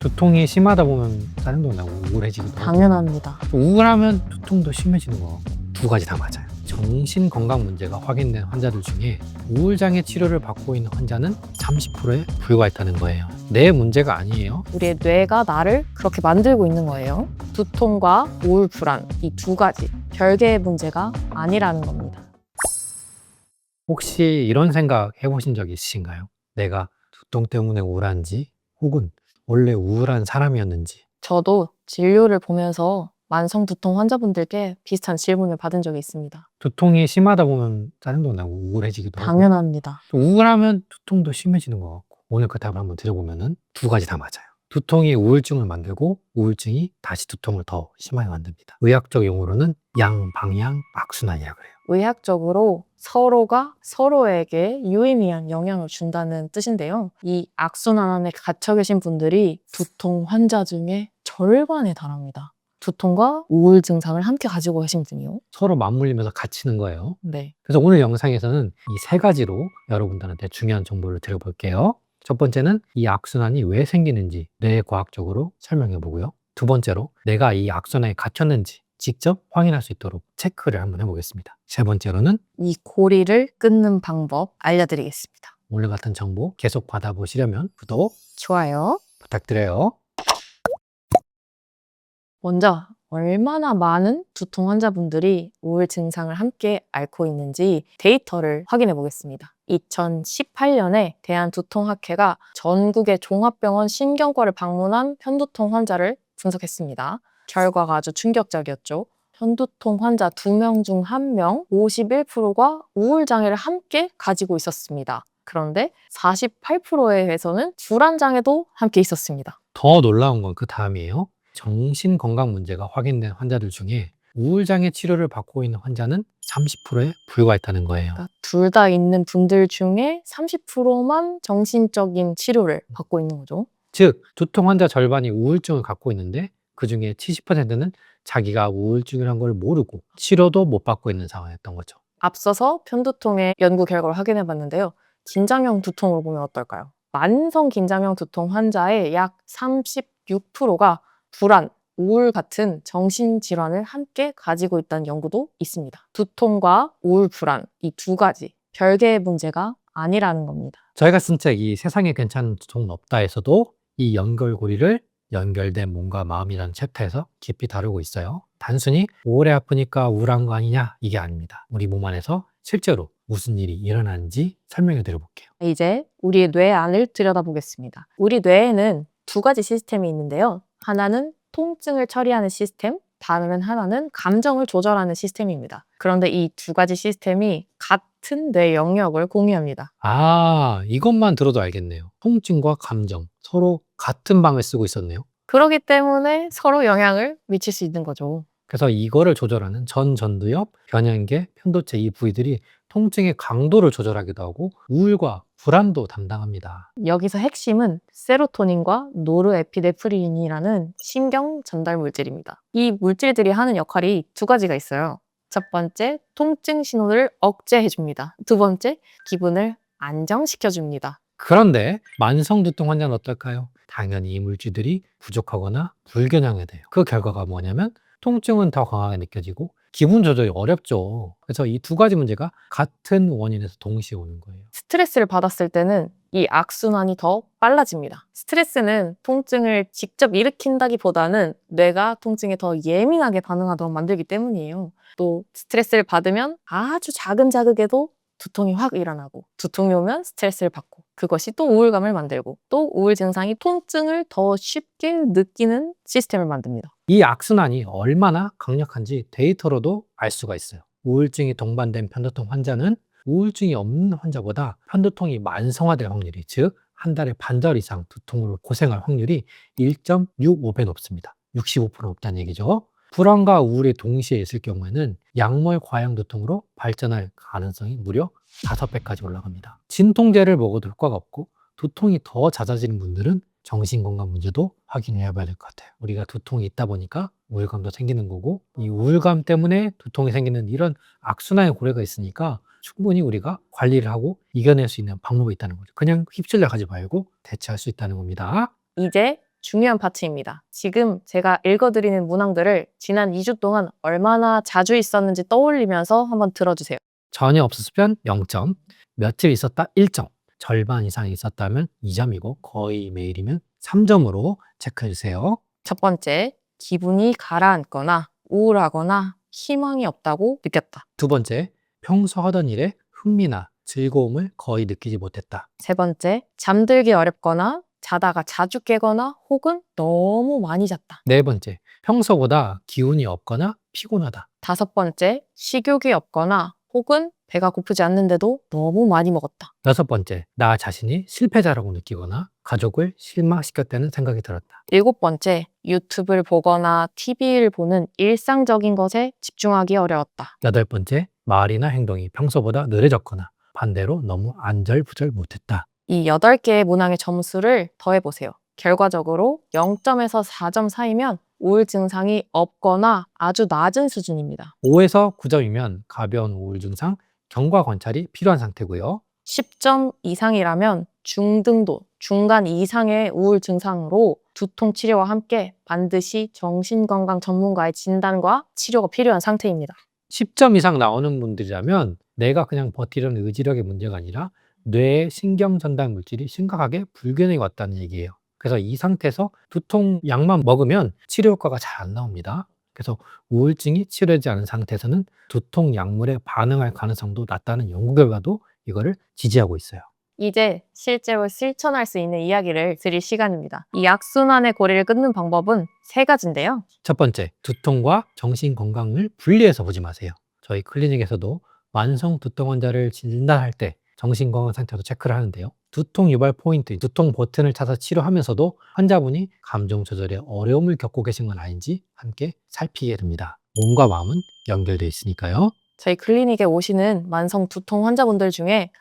두통이 심하다 보면 짜증도 나고 우울해지기도 하고 당연합니다. 우울하면 두통도 심해지는 거 같고 두 가지 다 맞아요. 정신 건강 문제가 확인된 환자들 중에 우울장애 치료를 받고 있는 환자는 30%에 불과했다는 거예요. 내 문제가 아니에요. 우리의 뇌가 나를 그렇게 만들고 있는 거예요. 두통과 우울, 불안 이 두 가지 별개의 문제가 아니라는 겁니다. 혹시 이런 생각 해보신 적 있으신가요? 내가 두통 때문에 우울한지 혹은 원래 우울한 사람이었는지. 저도 진료를 보면서 만성 두통 환자분들께 비슷한 질문을 받은 적이 있습니다. 두통이 심하다 보면 짜증도 나고 우울해지기도 하고 당연합니다. 또 우울하면 두통도 심해지는 것 같고 오늘 그 답을 한번 드려보면 두 가지 다 맞아요. 두통이 우울증을 만들고 우울증이 다시 두통을 더 심하게 만듭니다. 의학적 용어로는 양방향 악순환이라고 해요. 의학적으로 서로가 서로에게 유의미한 영향을 준다는 뜻인데요. 이 악순환 안에 갇혀 계신 분들이 두통 환자 중에 절반에 달합니다. 두통과 우울 증상을 함께 가지고 계신 분이요. 서로 맞물리면서 갇히는 거예요. 네. 그래서 오늘 영상에서는 이 세 가지로 여러분들한테 중요한 정보를 드려볼게요. 첫 번째는 이 악순환이 왜 생기는지 뇌과학적으로 설명해 보고요. 두 번째로 내가 이 악순환에 갇혔는지 직접 확인할 수 있도록 체크를 한번 해보겠습니다. 세 번째로는 이 고리를 끊는 방법 알려드리겠습니다. 오늘 같은 정보 계속 받아보시려면 구독 좋아요. 부탁드려요. 먼저 얼마나 많은 두통 환자분들이 우울 증상을 함께 앓고 있는지 데이터를 확인해 보겠습니다. 2018년에 대한두통학회가 전국의 종합병원 신경과를 방문한 편두통 환자를 분석했습니다. 결과가 아주 충격적이었죠. 편두통 환자 2명 중 1명, 51%가 우울장애를 함께 가지고 있었습니다. 그런데 48%에 해서는 불안장애도 함께 있었습니다. 더 놀라운 건 그 다음이에요. 정신 건강 문제가 확인된 환자들 중에 우울장애 치료를 받고 있는 환자는 30%에 불과했다는 거예요. 그러니까 둘 다 있는 분들 중에 30%만 정신적인 치료를 받고 있는 거죠. 즉, 두통 환자 절반이 우울증을 갖고 있는데 그 중에 70%는 자기가 우울증이라는 걸 모르고 치료도 못 받고 있는 상황이었던 거죠. 앞서서 편두통의 연구 결과를 확인해 봤는데요. 긴장형 두통을 보면 어떨까요? 만성 긴장형 두통 환자의 약 36%가 불안, 우울 같은 정신질환을 함께 가지고 있다는 연구도 있습니다. 두통과 우울, 불안 이 두 가지 별개의 문제가 아니라는 겁니다. 저희가 쓴 책 이 세상에 괜찮은 두통은 없다에서도 이 연결고리를 연결된 몸과 마음이라는 챕터에서 깊이 다루고 있어요. 단순히 오래 아프니까 우울한 거 아니냐 이게 아닙니다. 우리 몸 안에서 실제로 무슨 일이 일어나는지 설명해 드려볼게요. 이제 우리 뇌 안을 들여다보겠습니다. 우리 뇌에는 두 가지 시스템이 있는데요. 하나는 통증을 처리하는 시스템, 다른 하나는 감정을 조절하는 시스템입니다. 그런데 이 두 가지 시스템이 같은 뇌 영역을 공유합니다. 아, 이것만 들어도 알겠네요. 통증과 감정 서로 같은 방을 쓰고 있었네요. 그렇기 때문에 서로 영향을 미칠 수 있는 거죠. 그래서 이거를 조절하는 전두엽, 변연계, 편도체 이 부위들이 통증의 강도를 조절하기도 하고 우울과 불안도 담당합니다. 여기서 핵심은 세로토닌과 노르에피네프린이라는 신경 전달 물질입니다. 이 물질들이 하는 역할이 두 가지가 있어요. 첫 번째, 통증 신호를 억제해줍니다. 두 번째, 기분을 안정시켜줍니다. 그런데 만성 두통 환자는 어떨까요? 당연히 이 물질들이 부족하거나 불균형이 돼요. 그 결과가 뭐냐면 통증은 더 강하게 느껴지고 기분 조절이 어렵죠. 그래서 이 두 가지 문제가 같은 원인에서 동시에 오는 거예요. 스트레스를 받았을 때는 이 악순환이 더 빨라집니다. 스트레스는 통증을 직접 일으킨다기보다는 뇌가 통증에 더 예민하게 반응하도록 만들기 때문이에요. 또 스트레스를 받으면 아주 작은 자극에도 두통이 확 일어나고 두통이 오면 스트레스를 받고 그것이 또 우울감을 만들고 또 우울 증상이 통증을 더 쉽게 느끼는 시스템을 만듭니다. 이 악순환이 얼마나 강력한지 데이터로도 알 수가 있어요. 우울증이 동반된 편두통 환자는 우울증이 없는 환자보다 편두통이 만성화될 확률이, 즉 한 달에 반절 이상 두통으로 고생할 확률이 1.65배 높습니다. 65% 높다는 얘기죠. 불안과 우울이 동시에 있을 경우에는 약물 과형 두통으로 발전할 가능성이 무려 5배까지 올라갑니다. 진통제를 먹어도 효과가 없고 두통이 더 잦아지는 분들은 정신건강 문제도 확인해야 될 것 같아요. 우리가 두통이 있다 보니까 우울감도 생기는 거고 이 우울감 때문에 두통이 생기는 이런 악순환의 고리가 있으니까 충분히 우리가 관리를 하고 이겨낼 수 있는 방법이 있다는 거죠. 그냥 휩쓸려 가지 말고 대처할 수 있다는 겁니다. 이제 중요한 파트입니다. 지금 제가 읽어드리는 문항들을 지난 2주 동안 얼마나 자주 있었는지 떠올리면서 한번 들어주세요. 전혀 없었으면 0점, 며칠 있었다 1점, 절반 이상 있었다면 2점이고 거의 매일이면 3점으로 체크해 주세요. 첫 번째, 기분이 가라앉거나 우울하거나 희망이 없다고 느꼈다. 두 번째, 평소 하던 일에 흥미나 즐거움을 거의 느끼지 못했다. 세 번째, 잠들기 어렵거나 자다가 자주 깨거나 혹은 너무 많이 잤다. 네 번째, 평소보다 기운이 없거나 피곤하다. 다섯 번째, 식욕이 없거나 혹은 배가 고프지 않는데도 너무 많이 먹었다. 여섯 번째, 나 자신이 실패자라고 느끼거나 가족을 실망시켰다는 생각이 들었다. 일곱 번째, 유튜브를 보거나 TV를 보는 일상적인 것에 집중하기 어려웠다. 여덟 번째, 말이나 행동이 평소보다 느려졌거나 반대로 너무 안절부절 못했다. 이 8개의 문항의 점수를 더해보세요. 결과적으로 0점에서 4점 사이면 우울 증상이 없거나 아주 낮은 수준입니다. 5에서 9점이면 가벼운 우울 증상, 경과 관찰이 필요한 상태고요. 10점 이상이라면 중등도, 중간 이상의 우울 증상으로 두통 치료와 함께 반드시 정신건강 전문가의 진단과 치료가 필요한 상태입니다. 10점 이상 나오는 분들이라면 내가 그냥 버티려는 의지력의 문제가 아니라 뇌의 신경 전달 물질이 심각하게 불균형이 왔다는 얘기예요. 그래서 이 상태에서 두통 약만 먹으면 치료 효과가 잘 안 나옵니다. 그래서 우울증이 치료되지 않은 상태에서는 두통 약물에 반응할 가능성도 낮다는 연구 결과도 이거를 지지하고 있어요. 이제 실제로 실천할 수 있는 이야기를 드릴 시간입니다. 이 악순환의 고리를 끊는 방법은 3가지인데요. 첫 번째, 두통과 정신 건강을 분리해서 보지 마세요. 저희 클리닉에서도 만성 두통 환자를 진단할 때 정신 건강 상태도 체크를 하는데요. 두통 유발 포인트, 두통 버튼을 찾아 치료하면서도 환자분이 감정 조절에 어려움을 겪고 계신 건 아닌지 함께 살피게 됩니다. 몸과 마음은 연결되어 있으니까요. 저희 클리닉에 오시는 만성 두통 환자분들 중에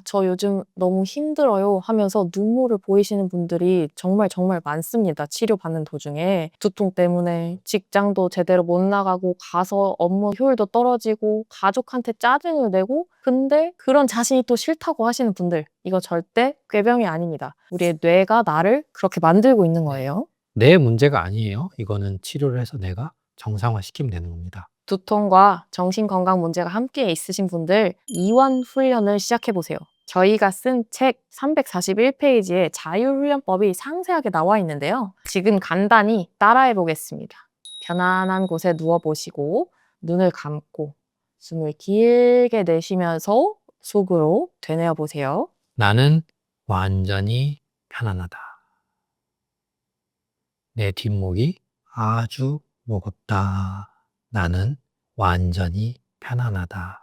저 요즘 너무 힘들어요 하면서 눈물을 보이시는 분들이 정말 많습니다. 치료받는 도중에. 두통 때문에 직장도 제대로 못 나가고 가서 업무 효율도 떨어지고 가족한테 짜증을 내고 근데 그런 자신이 또 싫다고 하시는 분들 이거 절대 꾀병이 아닙니다. 우리의 뇌가 나를 그렇게 만들고 있는 거예요. 내 문제가 아니에요. 이거는 치료를 해서 내가 정상화시키면 되는 겁니다. 두통과 정신건강 문제가 함께 있으신 분들 이완 훈련을 시작해보세요. 저희가 쓴 책 341페이지에 자유훈련법이 상세하게 나와 있는데요. 지금 간단히 따라해 보겠습니다. 편안한 곳에 누워보시고 눈을 감고 숨을 길게 내쉬면서 속으로 되뇌어 보세요. 나는 완전히 편안하다. 내 뒷목이 아주 무겁다. 나는 완전히 편안하다.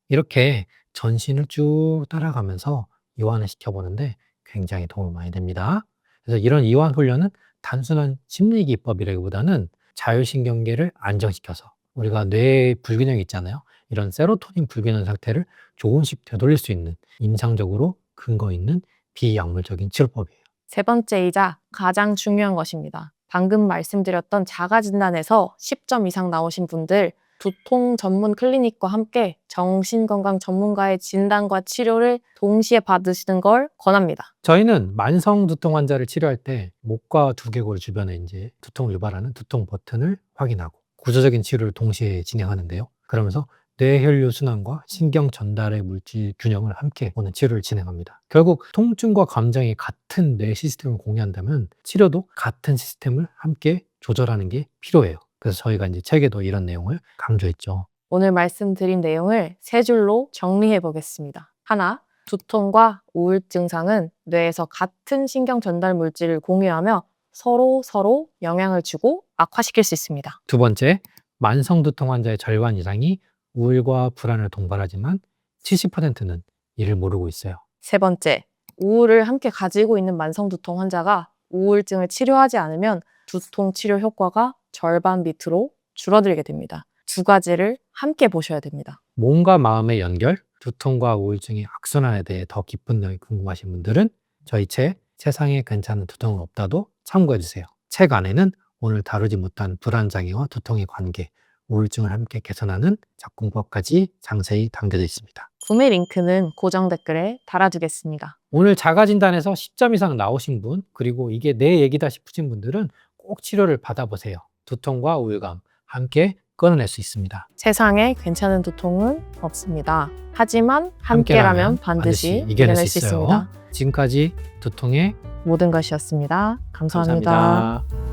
이렇게 전신을 쭉 따라가면서 이완을 시켜보는데 굉장히 도움이 많이 됩니다. 그래서 이런 이완 훈련은 단순한 심리 기법이라기보다는 자율신경계를 안정시켜서 우리가 뇌의 불균형이 있잖아요. 이런 세로토닌 불균형 상태를 조금씩 되돌릴 수 있는 임상적으로 근거 있는 비약물적인 치료법이에요. 세 번째이자 가장 중요한 것입니다. 방금 말씀드렸던 자가진단에서 10점 이상 나오신 분들 두통 전문 클리닉과 함께 정신건강 전문가의 진단과 치료를 동시에 받으시는 걸 권합니다. 저희는 만성 두통 환자를 치료할 때 목과 두개골 주변에 이제 두통을 유발하는 두통 버튼을 확인하고 구조적인 치료를 동시에 진행하는데요. 그러면서 뇌혈류 순환과 신경 전달의 물질 균형을 함께 보는 치료를 진행합니다. 결국 통증과 감정이 같은 뇌 시스템을 공유한다면 치료도 같은 시스템을 함께 조절하는 게 필요해요. 그래서 저희가 이제 책에도 이런 내용을 강조했죠. 오늘 말씀드린 내용을 3줄로 정리해 보겠습니다. 하나, 두통과 우울 증상은 뇌에서 같은 신경 전달 물질을 공유하며 서로 영향을 주고 악화시킬 수 있습니다. 두 번째, 만성 두통 환자의 절반 이상이 우울과 불안을 동반하지만 70%는 이를 모르고 있어요. 세 번째, 우울을 함께 가지고 있는 만성 두통 환자가 우울증을 치료하지 않으면 두통 치료 효과가 절반 밑으로 줄어들게 됩니다. 2가지를 함께 보셔야 됩니다. 몸과 마음의 연결, 두통과 우울증의 악순환에 대해 더 깊은 내용이 궁금하신 분들은 저희 책 세상에 괜찮은 두통은 없다도 참고해 주세요. 책 안에는 오늘 다루지 못한 불안장애와 두통의 관계, 우울증을 함께 개선하는 작공법까지 자세히 담겨져 있습니다. 구매 링크는 고정 댓글에 달아두겠습니다. 오늘 자가진단에서 10점 이상 나오신 분, 그리고 이게 내 얘기다 싶으신 분들은 꼭 치료를 받아보세요. 두통과 우울감 함께 끊어낼 수 있습니다. 세상에 괜찮은 두통은 없습니다. 하지만 함께라면 반드시 이겨낼 수 있습니다. 지금까지 두통의 모든 것이었습니다. 감사합니다. 감사합니다.